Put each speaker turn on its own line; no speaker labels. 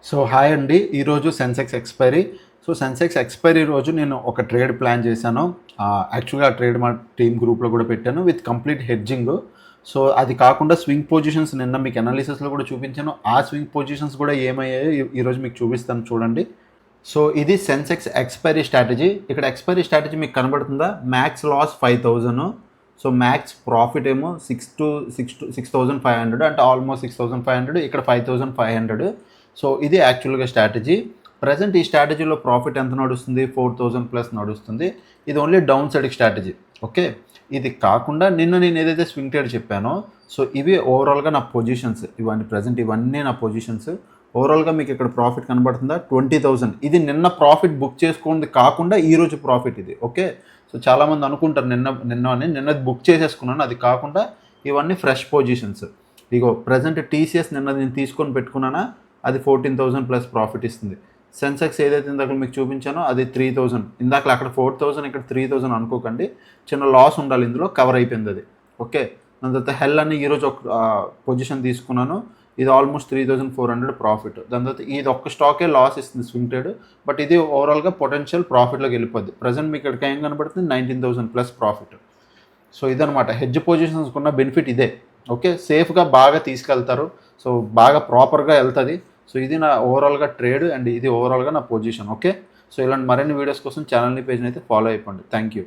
So hi అండి. ఈరోజు Sensex expiry. So Sensex expiry రోజు నేను ఒక ట్రేడ్ ప్లాన్ చేశాను. యాక్చువల్‌గా ఆ ట్రేడ్ మా టీమ్ గ్రూప్‌లో కూడా పెట్టాను విత్ కంప్లీట్ హెడ్జింగు. సో అది కాకుండా స్వింగ్ పొజిషన్స్ నిన్న మీకు అనాలిసిస్‌లో కూడా చూపించాను. ఆ స్వింగ్ పొజిషన్స్ కూడా ఏమయ్యాయో ఈరోజు మీకు చూపిస్తాను చూడండి. సో ఇది సెన్సెక్స్ ఎక్స్‌పైరీ స్ట్రాటజీ. ఇక్కడ ఎక్స్‌పైరీ స్ట్రాటజీ మీకు కనబడుతుందా? Max loss 5000. So max profit ఏమో 6,500 అంటే ఆల్మోస్ట్ 6,500. ఇక్కడ 5,500. సో ఇది యాక్చువల్గా స్ట్రాటజీ. ప్రజెంట్ ఈ స్ట్రాటజీలో ప్రాఫిట్ ఎంత నడుస్తుంది? 4,000 ప్లస్ నడుస్తుంది. ఇది only down side strategy. Okay, ఇది కాకుండా నిన్న నేను ఏదైతే స్వింగ్ ట్రేడ్ చెప్పానో సో ఇవి ఓవరాల్గా నా పొజిషన్స్. ఇవన్నీ ప్రజెంట్ ఇవన్నీ నా పొజిషన్స్. ఓవరాల్గా మీకు ఇక్కడ ప్రాఫిట్ కనబడుతుందా? 20,000. ఇది నిన్న ప్రాఫిట్ బుక్ చేసుకుంది కాకుండా ఈరోజు ప్రాఫిట్ ఇది. ఓకే, సో చాలామంది అనుకుంటారు నిన్నది బుక్ చేసేసుకున్నాను, అది కాకుండా ఇవన్నీ ఫ్రెష్ పొజిషన్స్. ఇగో ప్రజెంట్ టీసీఎస్ నిన్న నేను తీసుకొని పెట్టుకున్నానా, అది 14,000 ప్లస్ ప్రాఫిట్ ఇస్తుంది. సెన్సెక్స్ ఏదైతే ఇందాక మీకు చూపించానో అది 3,000. ఇందాక అక్కడ 4,000, ఇక్కడ 3,000 అనుకోకండి. చిన్న లాస్ ఉండాలి, ఇందులో కవర్ అయిపోయింది అది. ఓకే, దాని తర్వాత హెల్ అని ఈరోజు ఒక పొజిషన్ తీసుకున్నాను. ఇది ఆల్మోస్ట్ 3,400 ప్రాఫిట్. దాని తర్వాత ఇది ఒక్క స్టాకే లాస్ ఇస్తుంది స్వింగ్ ట్రేడ్, బట్ ఇది ఓవరాల్గా పొటెన్షియల్ ప్రాఫిట్లోకి వెళ్ళిపోద్ది. ప్రజెంట్ మీకు ఇక్కడికి ఏం కనబడుతుంది? 19,000 ప్లస్ ప్రాఫిట్. సో ఇదనమాట హెడ్జ్ పొజిషన్స్ ఉన్న బెనిఫిట్ ఇదే. ఓకే, సేఫ్గా బాగా తీసుకెళ్తారు. సో బాగా ప్రాపర్గా వెళ్తుంది. సో ఇది నా ఓవరాల్గా ట్రేడ్ అండ్ ఇది ఓవరాల్గా నా పొజిషన్. ఓకే, సో ఇలాంటి మరిన్ని వీడియోస్ కోసం ఛానల్ని పేజ్ని అయితే ఫాలో అయిపోండి. Thank you.